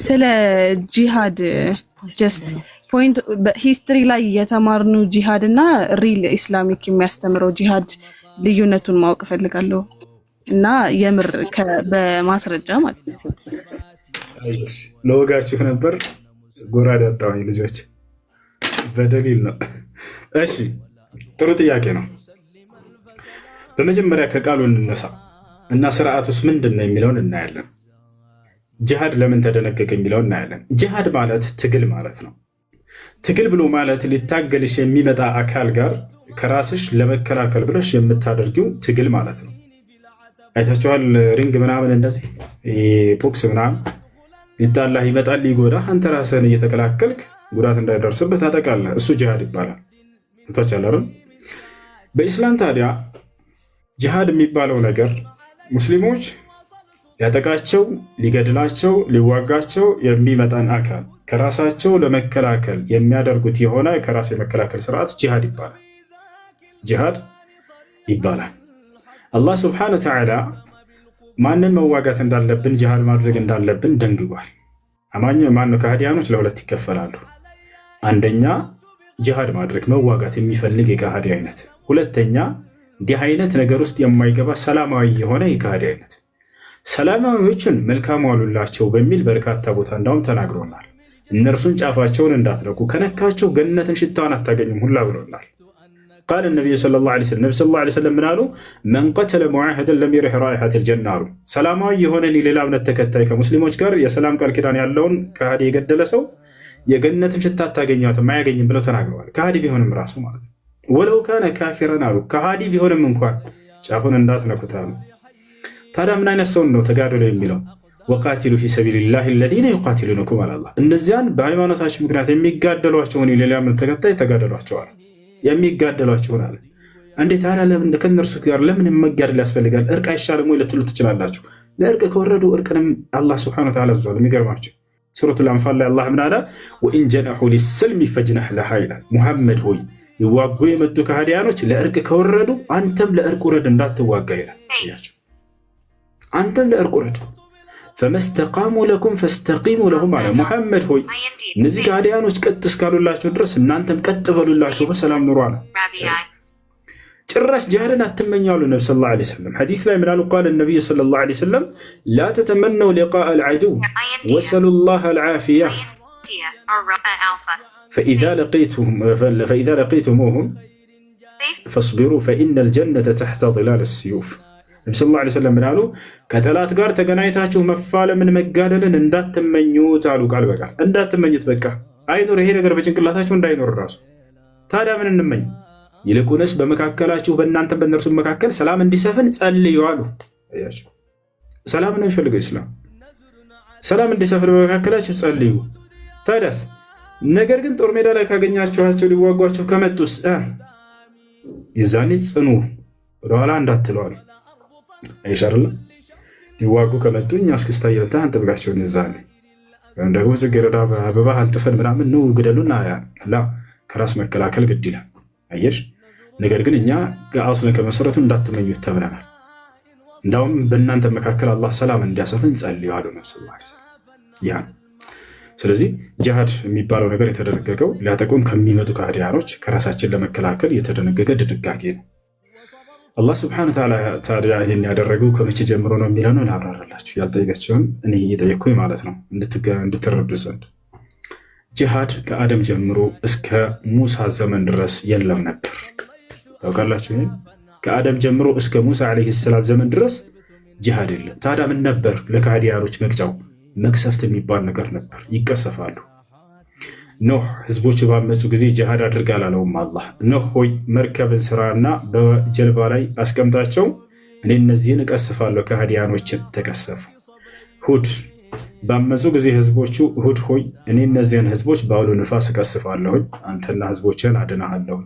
ስለ ጂሃድ ጀስት ፖይንት በሂስትሪ ላይ የተማርነው ጂሃድ እና ሪል ኢስላሚክ የሚያስተምረው ጂሃድ ልዩነቱን ማወቅ ፈልጋለሁ እና የምር በማስረጃ ማለት ነው። ለወጋችሁ ነበር ጎራዴ አጣሁኝ ልጆች በደሊል ነው። እሺ ጥሩ ጥያቄ ነው። በመጀመሪያ ከቃሉ እንነሳ እና ስርዓቱስ ምንድነው የሚለውን እናያለን። ጂሃድ ለምን ተደነገገ የሚለውን እናያለን። ጂሃድ ማለት ትግል ማለት ነው። ትግል ብሎ ማለት ሊታገልሽ የሚመጣ አካል ጋር ከራስሽ ለመከላከል ብለሽ የምታደርጊው ትግል ማለት ነው። አይታችኋል። ሪንግ ምናምን እንደዚህ ቦክስ ምናምን ሊጣላህ ይመጣል ሊጎዳህ፣ አንተ ራስህን እየተከላከልክ ጉዳት እንዳይደርስብህ ታጠቃለህ። እሱ ጂሃድ ይባላል። ታቻለርን በኢስላም ታዲያ ጂሃድ የሚባለው ነገር ሙስሊሞች ሊያጠቃቸው፣ ሊገድላቸው፣ ሊዋጋቸው የሚመጣን አካል ከራሳቸው ለመከላከል የሚያደርጉት የሆነ ከራስ የመከላከል ስርዓት ጂሃድ ይባላል። ጂሃድ ይባላል። አላህ ስብሐነሁ ወተዓላ ማንን መዋጋት እንዳለብን ጂሃድ ማድረግ እንዳለብን ደንግጓል። አማኝ ማነው? ከሃዲያኖች ለሁለት ይከፈላሉ። አንደኛ ጂሃድ ማድረግ መዋጋት የሚፈልግ የከሃዲ አይነት፣ ሁለተኛ እንዲህ አይነት ነገር ውስጥ የማይገባ ሰላማዊ የሆነ የከሃዲ አይነት። ሰላማዊዎችን መልካም ዋሉላቸው በሚል በርካታ ቦታ እንዳውም ተናግሮናል። እነርሱን ጫፋቸውን እንዳትነኩ ከነካቸው ገነትን ሽታውን አታገኙም ሁላ ብሎናል። ቃል ነቢዩ ሰለላሁ ዐለይሂ ወሰለም ምን አሉ? መን ቀተለ ሙዓሂደን ለም የሪሕ ራኢሐተል ጀና አሉ። ሰላማዊ የሆነ ሌላ እምነት ተከታይ ከሙስሊሞች ጋር የሰላም ቃል ኪዳን ያለውን ከሃዲ የገደለ ሰው የገነትን ሽታ አታገኟትም አያገኝም ብለው ተናግረዋል። ከሃዲ ቢሆንም ራሱ ማለት ነው። ወለው ካነ ካፊረን አሉ። ከሃዲ ቢሆንም እንኳን ጫፉን እንዳትነኩት አሉ። ታዲያ ምን አይነት ሰውን ነው ተጋደሉ የሚለው? ወቃቲሉ ፊ ሰቢሊላሂ አለዚነ ዩቃቲሉነኩም አለ አላህ። እነዚያን በሃይማኖታቸው ምክንያት የሚጋደሏቸውን የሌላ እምነት ተከታይ ተጋደሏቸዋል። የሚጋደሏቸውን አለ። እንዴት ታዲያ ለምን ከነርሱ ጋር ለምን መጋደል ያስፈልጋል? እርቅ አይሻልም ወይ ልትሉ ትችላላችሁ። ለእርቅ ከወረዱ እርቅንም አላህ ሱብሓነሁ ወተዓላ አዟል። የሚገርማችሁ ሱረቱል አንፋል ላይ አላህ ምን አለ? ወኢን ጀነሑ ሊሰልሚ ፈጅነሕ ለሃ ይላል። ሙሐመድ ሆይ ሊዋጉ የመጡ ከሃዲያኖች ለእርቅ ከወረዱ አንተም ለእርቅ ውረድ እንዳትዋጋ ይላል። አንተም ለእርቅ ውረድ። ፈመስተቃሙ ለኩም ፈስተቂሙ ለሁም አለ። ሙሐመድ ሆይ እነዚህ ከሃዲያኖች ቀጥ እስካሉላቸው ድረስ እናንተም ቀጥ በሉላቸው፣ በሰላም ኑሩ አለ። ጭራሽ ጂሃድን አትመኙ አሉ ነቢ ሰለላሁ ዐለይሂ ወሰለም። ሐዲስ ላይ ምን አሉ? ቃለ ነቢዩ ሰለላሁ ዐለይሂ ወሰለም ላ ተተመነው ሊቃአል ዐዱው ወሰሉላህ አልዓፊያ ፈኢዛ ለቂቱሙሁም ፈስቢሩ ፈኢነል ጀነተ ተሕተ ዚላል ሲዩፍ። ነቢ ሰለላሁ ዐለይሂ ወሰለም ምን አሉ? ከጠላት ጋር ተገናኝታችሁ መፋለምን መጋደልን እንዳትመኙት አሉ። ቃል በቃል እንዳትመኙት። በቃ አይኖር፣ ይሄ ነገር በጭንቅላታችሁ እንዳይኖር ራሱ። ታዲያ ምን እንመኝ? ይልቁንስ በመካከላችሁ በእናንተ በእነርሱ መካከል ሰላም እንዲሰፍን ጸልዩ አሉ። ሰላም ነው የሚፈልገው ኢስላም። ሰላም እንዲሰፍን በመካከላችሁ ጸልዩ። ታዲያስ ነገር ግን ጦር ሜዳ ላይ ካገኛችኋቸው ሊዋጓቸው ከመጡስ የዛኔ ጽኑ፣ ወደኋላ እንዳትለዋል። አይሻርለ ሊዋጉ ከመጡ እኛ እስክስታ እየመታ አንጥብቃቸውን የዛኔ ወይም ደግሞ ጽጌረዳ አበባ አንጥፈን ምናምን ነው ግደሉና ላ ከራስ መከላከል ግድ ይላል። አየሽ። ነገር ግን እኛ አስለን ከመሰረቱ እንዳትመኙት ተብለናል። እንዳውም በእናንተ መካከል አላህ ሰላም እንዲያሰፍን ጸልዩ አሉ ነብዩ ሰለላሁ ዐለይሂ ወሰለም። ያ ስለዚህ ጂሃድ የሚባለው ነገር የተደነገገው ሊያጠቁን ከሚመጡ ከሃዲያኖች ከራሳችን ለመከላከል የተደነገገ ድንጋጌ ነው። አላህ ስብሐነሁ ወተዓላ ታዲያ ይህን ያደረገው ከመቼ ጀምሮ ነው የሚለው ነው ላብራራላችሁ። ያልጠየቃችሁን እኔ እየጠየቅኩኝ ማለት ነው እንድትረዱ ዘንድ። ጂሃድ ከአደም ጀምሮ እስከ ሙሳ ዘመን ድረስ የለም ነበር። ታውቃላችሁ? ይሄ ከአደም ጀምሮ እስከ ሙሳ ዓለይሂ ሰላም ዘመን ድረስ ጂሃድ የለም። ታዲያ ምን ነበር ለከሃዲያኖች መቅጫው? መቅሰፍት የሚባል ነገር ነበር። ይቀሰፋሉ። ኖህ ህዝቦች ባመፁ ጊዜ ጂሃድ አድርግ አላለውም አላህ። ኖህ ሆይ መርከብን ስራና በጀልባ ላይ አስቀምጣቸው፣ እኔ እነዚህን እቀስፋለሁ። ከሃዲያኖችን ተቀሰፉ። ሁድ ባመፁ ጊዜ ህዝቦቹ ሁድ ሆይ እኔ እነዚህን ህዝቦች በአውሎ ንፋስ እቀስፋለሁኝ፣ አንተና ህዝቦችን አድናሃለሁ።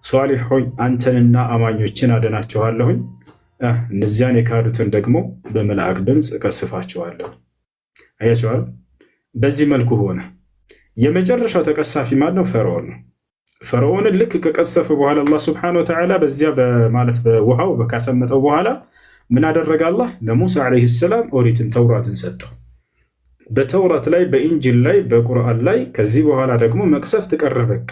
ሷሊህ ሆይ አንተንና አማኞችን አድናችኋለሁኝ፣ እነዚያን የካዱትን ደግሞ በመልአክ ድምፅ እቀስፋቸዋለሁ። አያቸዋል። በዚህ መልኩ ሆነ። የመጨረሻው ተቀሳፊ ማነው? ፈርዖን ነው። ፈርዖንን ልክ ከቀሰፈ በኋላ አላህ ሱብሓነሁ ወተዓላ በዚያ ማለት በውሃው ካሰመጠው በኋላ ምን አደረገ አላህ? ለሙሳ ዓለይሂ ሰላም ኦሪትን ተውራትን ሰጠው። በተውራት ላይ፣ በኢንጂል ላይ፣ በቁርአን ላይ ከዚህ በኋላ ደግሞ መቅሰፍት ቀረ። በቃ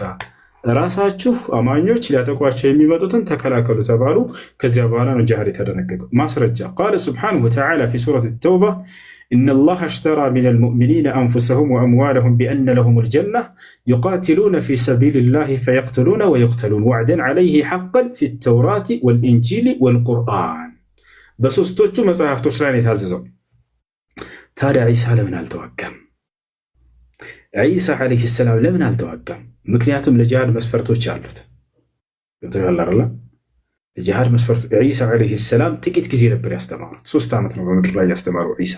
ራሳችሁ አማኞች ሊያጠቋቸው የሚመጡትን ተከላከሉ ተባሉ። ከዚያ በኋላ ነው ጂሃድ የተደነገገው። ማስረጃ ቃለ ሱብሓነሁ ወተዓላ ፊ ሱረት ተውባ ኢነላህ አሽተራ ሚነል ሙእሚኒነ አንፉሰሁም ወአምዋለሁም ቢአነ ለሁሙል ጀነህ ዩቃቲሉነ ፊ ሰቢሊላሂ ፈየቅትሉነ ወዩቅተሉን ወዕደን ዐለይሂ ሐቀን ፊ ተውራት ወልኢንጂል ወልቁርአን። በሶስቶቹ መጽሐፍቶች ላይ ነው የታዘዘው። ታዲያ ዒሳ ለምን አልተዋጋም? ዒሳ ዓለይሂ ሰላም ለምን አልተዋጋም? ምክንያቱም ለጂሃድ መስፈርቶች አሉት። ለጂሃድ መስፈርቶች ዒሳ ዓለይሂ ሰላም ጥቂት ጊዜ ነበር ያስተማሩት። 3 ዓመት ነው በምድር ላይ ያስተማሩ ዒሳ።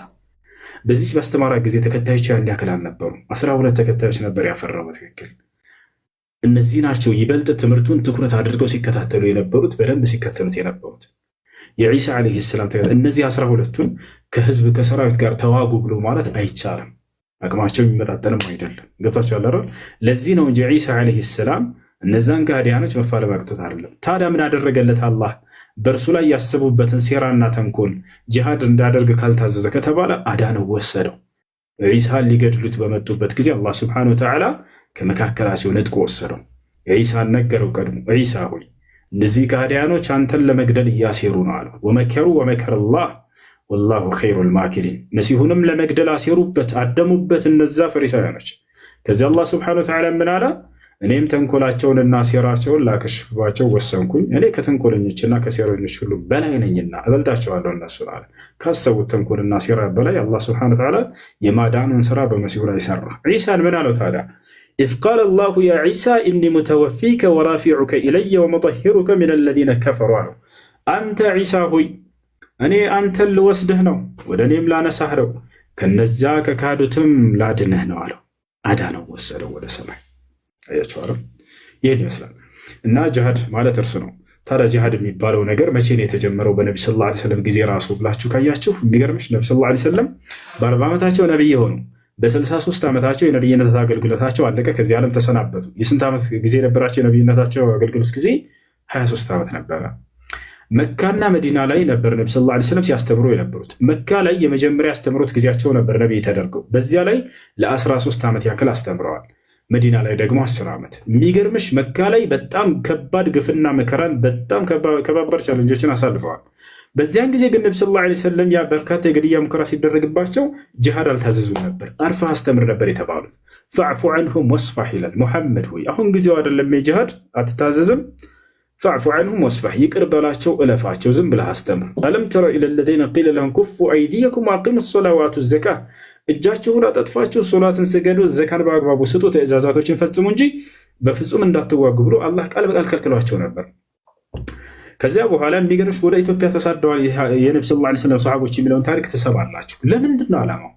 በዚህ ባስተማራ ጊዜ ተከታዮች ያን ያክል አልነበሩ። 12 ተከታዮች ነበር ያፈራው። በትክክል እነዚህ ናቸው ይበልጥ ትምህርቱን ትኩረት አድርገው ሲከታተሉ የነበሩት፣ በደንብ ሲከተሉት የነበሩት የዒሳ ዓለይሂ ሰላም። እነዚህ 12ቱን ከህዝብ ከሰራዊት ጋር ተዋጉ ብሎ ማለት አይቻልም። አቅማቸው የሚመጣጠንም አይደለም። ገብታችኋል አይደል? ለዚህ ነው እንጂ ዒሳ ዓለይሂ ሰላም እነዛን ጋዲያኖች መፋለም አቅቶት አይደለም። ታዲያ ምን አደረገለት አላህ? በእርሱ ላይ ያሰቡበትን ሴራና ተንኮል ጂሃድ እንዳደርግ ካልታዘዘ ከተባለ አዳነው፣ ወሰደው። ዒሳን ሊገድሉት በመጡበት ጊዜ አላህ ሱብሓነሁ ወተዓላ ከመካከላቸው ነጥቆ ወሰደው። ዒሳን ነገረው ቀድሞ፣ ዒሳ ሆይ እነዚህ ጋዲያኖች አንተን ለመግደል እያሴሩ ነው አለው። ወመከሩ ወመከረላህ ወላሁ ኸይሩል ማኪሪን። መሲሁንም ለመግደል አሴሩበት፣ አደሙበት እነዛ ፈሪሳውያኖች። ከዚህ አላህ ሱብሓነሁ ወተዓላ ምን አለ? እኔም ተንኮላቸውንና ሴራቸውን ላከሽፍባቸው ወሰንኩኝ። እኔ ከተንኮለኞችና ከሴረኞች ሁሉ በላይ ነኝና እበልጣቸዋለሁ እነሱን አለ። ካሰቡት ተንኮልና ሴራ በላይ አላህ ሱብሓነሁ ወተዓላ የማዳኑን ስራ በመሲሁ ላይ ሰራ። ዒሳን ምን አለው ታዲያ? ኢዝ ቃለ አላሁ ያ ዒሳ ኢኒ ሙተወፊከ ወራፊዑከ ኢለየ ወሙጠሂሩከ ሚነ ለዚነ ከፈሩ አለው። አንተ ዒሳ ሆይ እኔ አንተን ልወስድህ ነው፣ ወደ እኔም ላነሳህ ነው፣ ከነዚያ ከካዱትም ላድንህ ነው አለው። አዳነው፣ ወሰደው ወደ ሰማይ። አያችኋል? ይህን ይመስላል። እና ጂሃድ ማለት እርሱ ነው። ታዲያ ጂሃድ የሚባለው ነገር መቼ ነው የተጀመረው? በነቢ ሰለላሁ ዐለይሂ ወሰለም ጊዜ ራሱ ብላችሁ ካያችሁ የሚገርምሽ ነቢ ሰለላሁ ዐለይሂ ወሰለም በ40 ዓመታቸው ነቢይ የሆኑ በ63 ዓመታቸው የነቢይነት አገልግሎታቸው አለቀ፣ ከዚህ ዓለም ተሰናበቱ። የስንት ዓመት ጊዜ ነበራቸው የነቢይነታቸው አገልግሎት ጊዜ? 23 ዓመት ነበረ። መካና መዲና ላይ ነበር ነቢ ሰለላሁ ዐለይሂ ወሰለም ሲያስተምሩ የነበሩት። መካ ላይ የመጀመሪያ ያስተምሩት ጊዜያቸው ነበር ነቢይ ተደርገው። በዚያ ላይ ለ13 ዓመት ያክል አስተምረዋል። መዲና ላይ ደግሞ 10 ዓመት። የሚገርምሽ መካ ላይ በጣም ከባድ ግፍና መከራን፣ በጣም ከባባድ ቻለንጆችን አሳልፈዋል። በዚያን ጊዜ ግን ነቢ ሰለላሁ ዐለይሂ ወሰለም ያ በርካታ የግድያ ሙከራ ሲደረግባቸው ጂሃድ አልታዘዙም ነበር። አርፋ አስተምር ነበር የተባሉት። ፈዕፉ ዐንሁም ወስፋሕ ይላል። ሙሐመድ ሆይ አሁን ጊዜው አይደለም የጂሃድ አትታዘዝም፣ ፈዕፉ ዐንሁም ወስፋሕ ይቅር በላቸው፣ እለፋቸው፣ ዝም ብለህ አስተምር። አለም ተረ ኢለ ለዚነ ቂለ ለሁም ኩፉ አይዲየኩም ወአቂሙ ሰላተ ወአቱ ዘካ፣ እጃችሁን አጠጥፋችሁ ሶላትን ስገዱ፣ ዘካን በአግባቡ ስጡ፣ ትእዛዛቶችን ፈጽሙ እንጂ በፍጹም እንዳትዋጉ ብሎ አላህ ቃል በቃል ከልክሏቸው ነበር። ከዚያ በኋላ የሚገርምሽ ወደ ኢትዮጵያ ተሳደዋል የነቢ ሰለላሁ ዐለይሂ ወሰለም ሰሃቦች የሚለውን ታሪክ ትሰማላችሁ። ለምንድን ነው ዓላማው?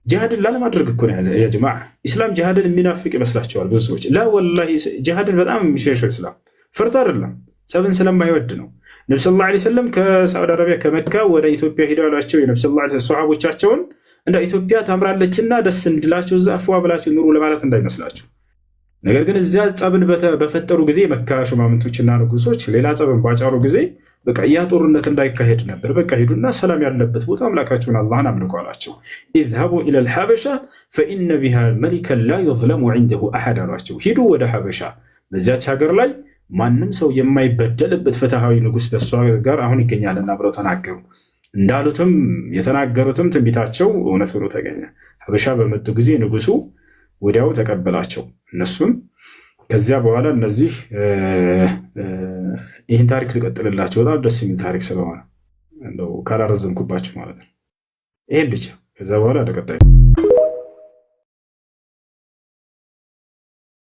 ጂሃድን ላለማድረግ እኮ ነው ያ ጀማዓ። ኢስላም ጂሃድን የሚናፍቅ ይመስላችኋል ብዙ ሰዎች። ላ ወላሂ ጂሃድን በጣም የሚሸሸው ኢስላም ፈርቶ አይደለም፣ ጸብን ስለማይወድ ነው። ነቢ ሰለላሁ ዐለይሂ ወሰለም ከሳዑዲ አረቢያ ከመካ ወደ ኢትዮጵያ ሄደው ያሏቸው የነቢ ሰለላሁ ዐለይሂ ወሰለም ሰሃቦቻቸውን እንደ ኢትዮጵያ ታምራለችና ደስ እንድላቸው እዛ ፏ ብላችሁ ኑሩ ለማለት እንዳይመስላችሁ። ነገር ግን እዚያ ጸብን በፈጠሩ ጊዜ መካ ሹማምንቶችና ንጉሶች ሌላ ጸብን ባጫሩ ጊዜ በቃ ያ ጦርነት እንዳይካሄድ ነበር። በቃ ሂዱና ሰላም ያለበት ቦታ አምላካችሁን አላህን አምልኩ አላቸው። ኢዝሃቡ ኢለል ሐበሻ ፈኢነ ቢሃ መሊከን ላ ዩዝለሙ ዐንደሁ አሐድ አሏቸው። ሂዱ ወደ ሐበሻ፣ በዚያች ሀገር ላይ ማንም ሰው የማይበደልበት ፍትሃዊ ንጉስ በሷ ጋር አሁን ይገኛልና ብለው ተናገሩ። እንዳሉትም የተናገሩትም ትንቢታቸው እውነት ሆኖ ተገኘ። ሐበሻ በመጡ ጊዜ ንጉሱ ወዲያው ተቀበላቸው እነሱን። ከዚያ በኋላ እነዚህ ይህን ታሪክ ልቀጥልላቸው፣ በጣም ደስ የሚል ታሪክ ስለሆነ እንደው ካላረዘምኩባችሁ ማለት ነው። ይሄን ብቻ ከዛ በኋላ ለቀጣይ